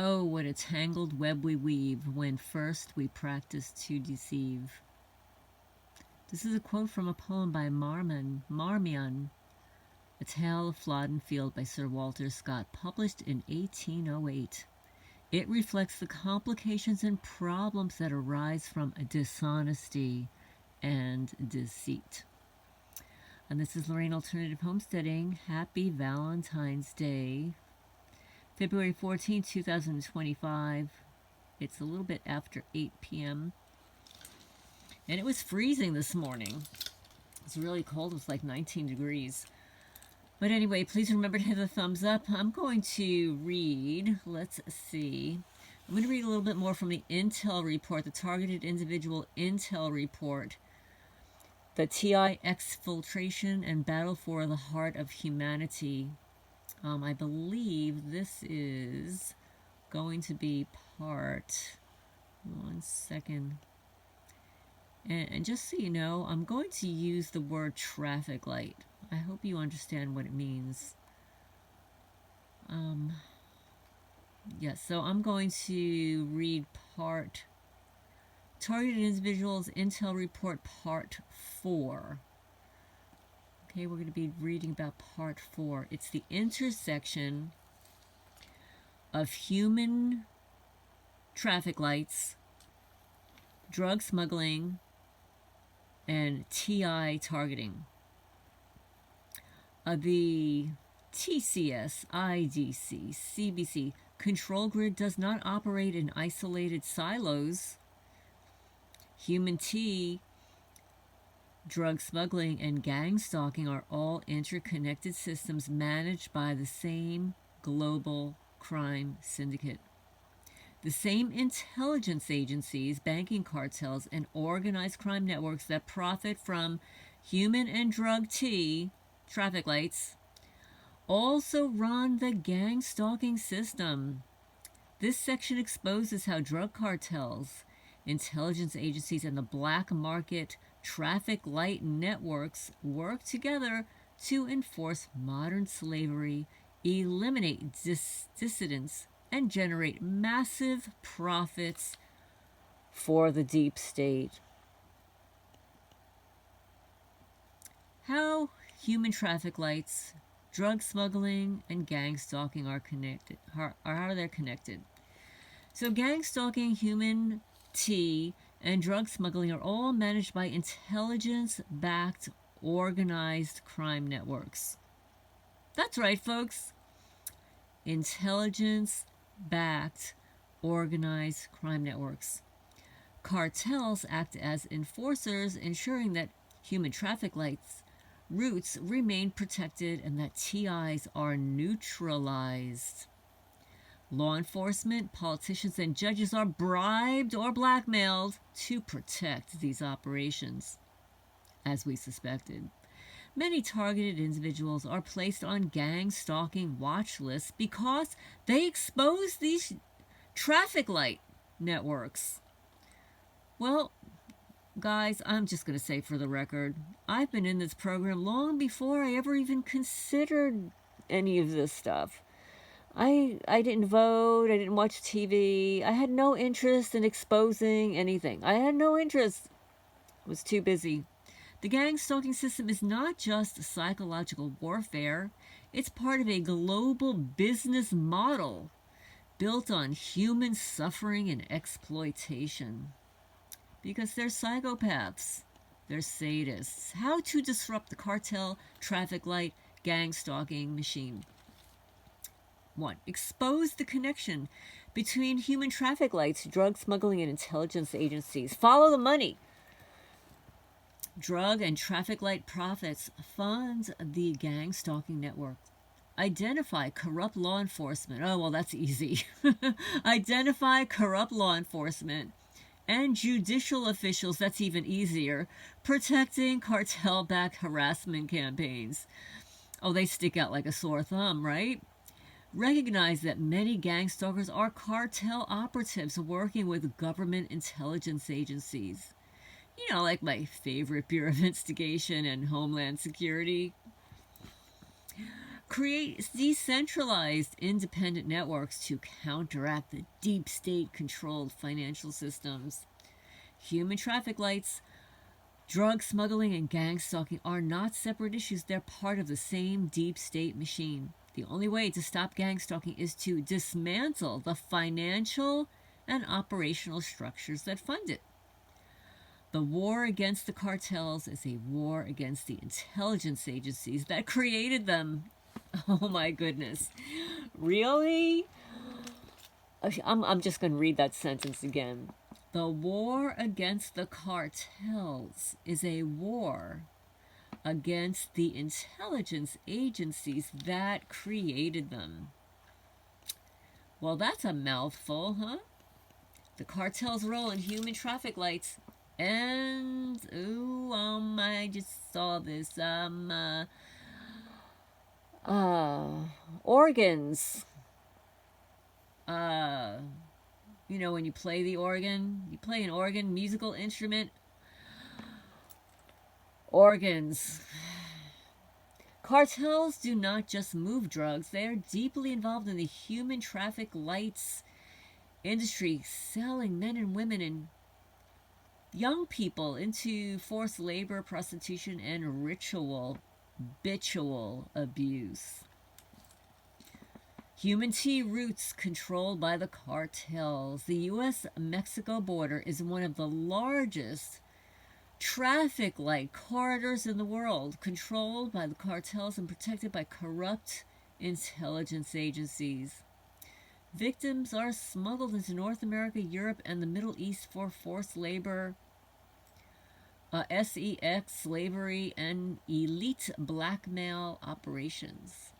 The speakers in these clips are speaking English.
Oh, what a tangled web we weave when first we practice to deceive. This is a quote from a poem by Marmion, A Tale of Flodden Field by Sir Walter Scott, published in 1808. It reflects the complications and problems that arise from dishonesty and deceit. And this is Lorraine Alternative Homesteading. Happy Valentine's Day. February 14, 2025. It's a little bit after 8 p.m. And it was freezing this morning. It's really cold. It was like 19 degrees. But anyway, please remember to hit the thumbs up. I'm going to read, let's see. I'm going to read a little bit more from the Intel report, the Targeted Individual Intel report. The TI Exfiltration and Battle for the Heart of Humanity. I believe this is going to be part, one second, and just so you know, I'm going to use the word traffic light. I hope you understand what it means. Yes, so I'm going to read part, Targeted Individuals Intel Report Part 4. Okay, we're going to be reading about Part 4. It's the intersection of human traffic lights, drug smuggling, and TI targeting. The TCS, IDC, CBC control grid does not operate in isolated silos. Human T, drug smuggling, and gang stalking are all interconnected systems managed by the same global crime syndicate. The same intelligence agencies, banking cartels, and organized crime networks that profit from human and drug T, traffic lights, also run the gang stalking system. This section exposes how drug cartels, intelligence agencies, and the black market traffic light networks work together to enforce modern slavery, eliminate dissidents, and generate massive profits for the deep state. How human traffic lights, drug smuggling, and gang stalking are connected. How they're connected. So gang stalking, human T, and drug smuggling are all managed by intelligence-backed organized crime networks. That's right, folks. Intelligence-backed organized crime networks. Cartels act as enforcers, ensuring that human traffic lights routes remain protected and that TIs are neutralized. Law enforcement, politicians, and judges are bribed or blackmailed to protect these operations, as we suspected. Many targeted individuals are placed on gang stalking watch lists because they expose these traffic light networks. Well, guys, I'm just going to say for the record, I've been in this program long before I ever even considered any of this stuff. I didn't vote, I didn't watch TV, I had no interest in exposing anything. I had no interest. I was too busy. The gang stalking system is not just psychological warfare, it's part of a global business model built on human suffering and exploitation. Because they're psychopaths, they're sadists. How to disrupt the cartel, traffic light, gang stalking machine. 1. Expose the connection between human traffic lights, drug smuggling, and intelligence agencies. Follow the money. Drug and traffic light profits fund the gang stalking network. Identify corrupt law enforcement. Oh, well, that's easy. Identify corrupt law enforcement and judicial officials. That's even easier. Protecting cartel-backed harassment campaigns. Oh, they stick out like a sore thumb, right? Recognize that many gang stalkers are cartel operatives working with government intelligence agencies. You know, like my favorite Bureau of Investigation and Homeland Security. create decentralized independent networks to counteract the deep state controlled financial systems. Human traffic lights, drug smuggling, and gang stalking are not separate issues, they're part of the same deep state machine. The only way to stop gang stalking is to dismantle the financial and operational structures that fund it. The war against the cartels is a war against the intelligence agencies that created them. Oh my goodness. Really? I'm just going to read that sentence again. The war against the cartels is a war against the intelligence agencies that created them. Well, that's a mouthful, huh? The cartel's role in human traffic lights and I just saw this organs. You know, when you play the organ, you play an organ, musical instrument. Organs. Cartels do not just move drugs, they are deeply involved in the human traffic lights industry, selling men and women and young people into forced labor, prostitution, and habitual abuse. Human tea routes controlled by the cartels. The U.S.-Mexico border is one of the largest traffic light corridors in the world, controlled by the cartels and protected by corrupt intelligence agencies. Victims are smuggled into North America, Europe, and the Middle East for forced labor, sex, slavery, and elite blackmail operations.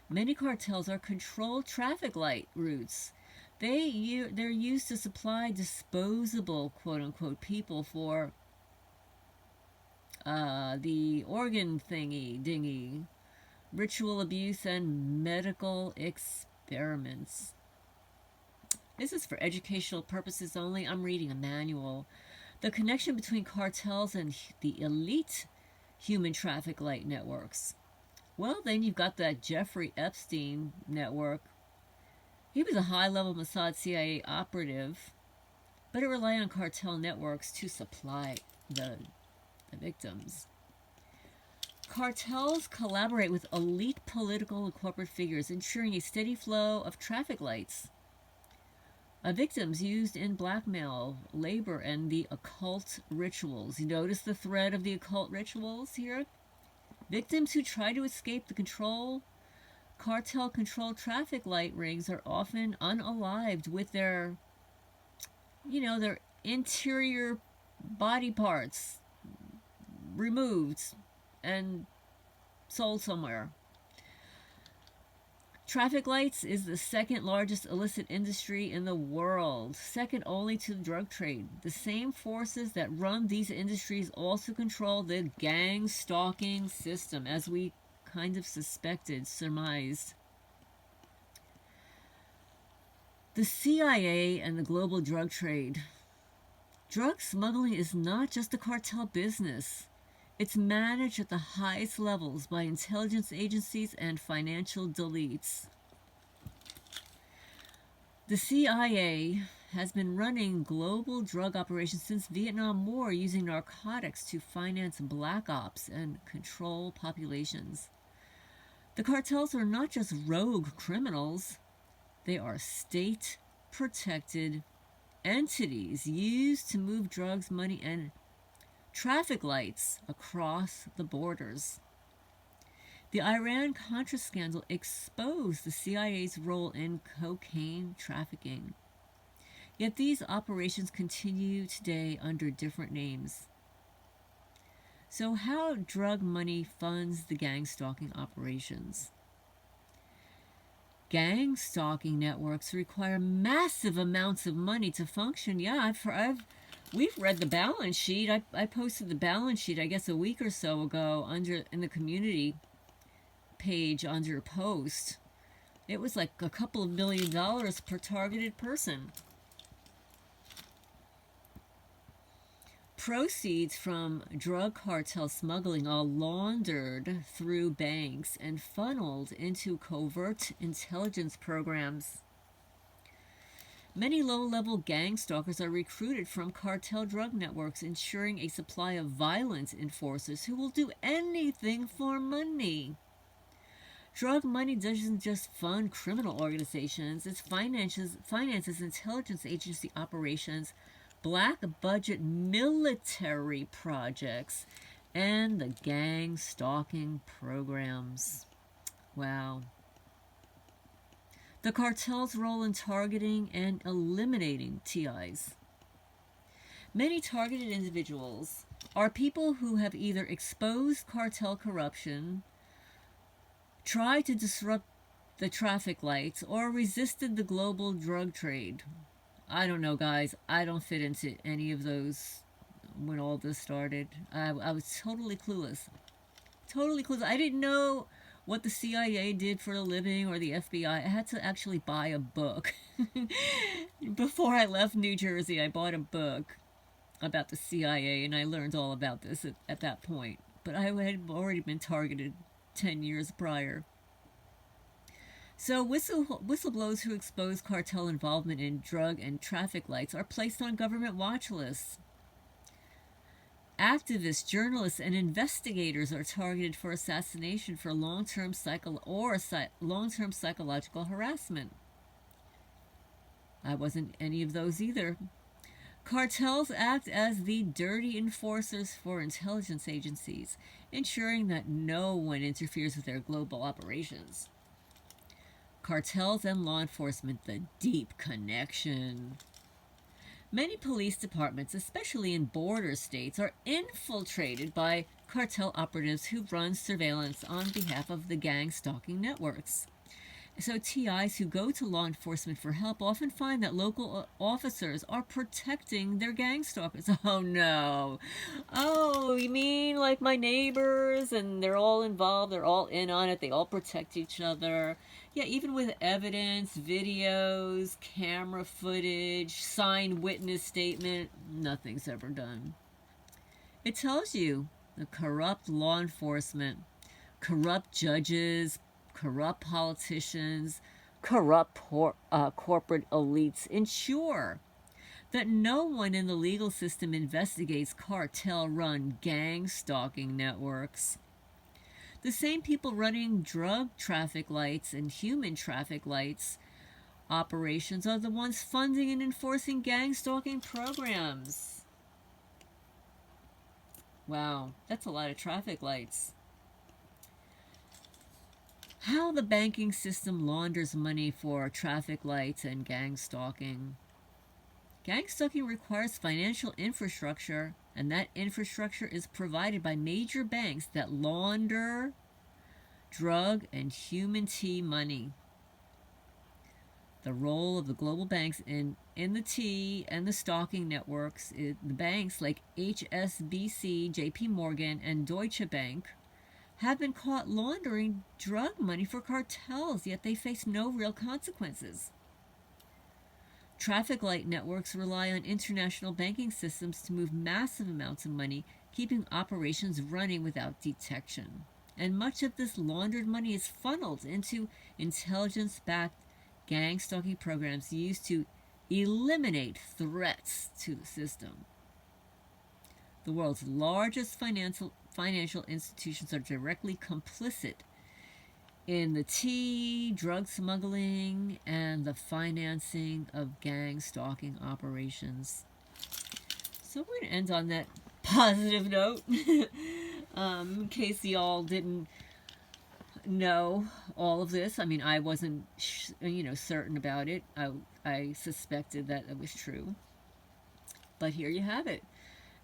Many cartels are controlled traffic light routes. They're used to supply disposable, quote-unquote, people for the organ dingy, ritual abuse, and medical experiments. This is for educational purposes only. I'm reading a manual. The connection between cartels and the elite human traffic light networks. Well, then you've got that Jeffrey Epstein network. He was a high-level Mossad CIA operative, but it relied on cartel networks to supply the victims. Cartels collaborate with elite political and corporate figures, ensuring a steady flow of traffic lights. Victims used in blackmail, labor, and the occult rituals. You notice the thread of the occult rituals here? Victims who try to escape the cartel-controlled traffic light rings are often unalived with their interior body parts removed and sold somewhere. Traffic lights is the second largest illicit industry in the world, second only to the drug trade. The same forces that run these industries also control the gang-stalking system, as we kind of surmised. The CIA and the global drug trade. Drug smuggling is not just a cartel business. It's managed at the highest levels by intelligence agencies and financial elites. The CIA has been running global drug operations since Vietnam War, using narcotics to finance black ops and control populations. The cartels are not just rogue criminals, they are state-protected entities used to move drugs, money, and traffic lights across the borders. The Iran-Contra scandal exposed the CIA's role in cocaine trafficking. Yet these operations continue today under different names. So how drug money funds the gang-stalking operations? Gang-stalking networks require massive amounts of money to function. Yeah, we've read the balance sheet. I posted the balance sheet, I guess, a week or so ago in the community page under a post. It was like a couple of $1 million per targeted person. proceeds from drug cartel smuggling are laundered through banks and funneled into covert intelligence programs. Many low-level gang stalkers are recruited from cartel drug networks, ensuring a supply of violent enforcers who will do anything for money. Drug money doesn't just fund criminal organizations, it finances intelligence agency operations, black budget military projects, and the gang stalking programs. Wow. The cartel's role in targeting and eliminating TIs. Many targeted individuals are people who have either exposed cartel corruption, tried to disrupt the traffic lights, or resisted the global drug trade. I don't know, guys. I don't fit into any of those when all this started. I was totally clueless. Totally clueless. I didn't know what the CIA did for a living or the FBI. I had to actually buy a book. Before I left New Jersey, I bought a book about the CIA, and I learned all about this at that point. But I had already been targeted 10 years prior. So whistleblowers who expose cartel involvement in drug and traffic lights are placed on government watch lists. Activists, journalists, and investigators are targeted for assassination for long-term psychological harassment. I wasn't any of those either. Cartels act as the dirty enforcers for intelligence agencies, ensuring that no one interferes with their global operations. Cartels and law enforcement, the deep connection. Many police departments, especially in border states, are infiltrated by cartel operatives who run surveillance on behalf of the gang-stalking networks. So TIs who go to law enforcement for help often find that local officers are protecting their gang stalkers. Oh no. Oh, you mean like my neighbors, and they're all involved, they're all in on it, they all protect each other. Yeah, even with evidence, videos, camera footage, signed witness statement, nothing's ever done. It tells you the corrupt law enforcement, corrupt judges, corrupt politicians, corrupt corporate elites ensure that no one in the legal system investigates cartel-run gang-stalking networks. The same people running drug traffic lights and human traffic lights operations are the ones funding and enforcing gang-stalking programs. Wow, that's a lot of traffic lights. How the banking system launders money for traffic lights and gang stalking. Gang stalking requires financial infrastructure, and that infrastructure is provided by major banks that launder drug and human tea money. The role of the global banks in the tea and the stalking networks, the banks like HSBC, JP Morgan, and Deutsche Bank have been caught laundering drug money for cartels, yet they face no real consequences. Traffic light networks rely on international banking systems to move massive amounts of money, keeping operations running without detection. And much of this laundered money is funneled into intelligence-backed gang-stalking programs used to eliminate threats to the system. The world's largest financial institutions are directly complicit in the tea, drug smuggling, and the financing of gang-stalking operations. So we're going to end on that positive note. In case y'all didn't know all of this. I mean, I wasn't, certain about it. I suspected that it was true. But here you have it.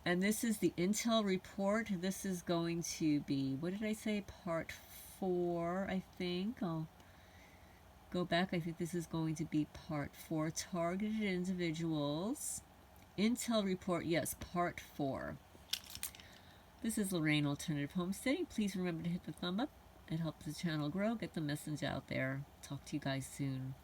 And this is the Intel report. This is going to be, what did I say? Part 4, I think. I'll go back. I think this is going to be Part 4. Targeted individuals. Intel report, yes, Part 4. This is Lorraine Alternative Homesteading. Please remember to hit the thumb up. It helps the channel grow. Get the message out there. Talk to you guys soon.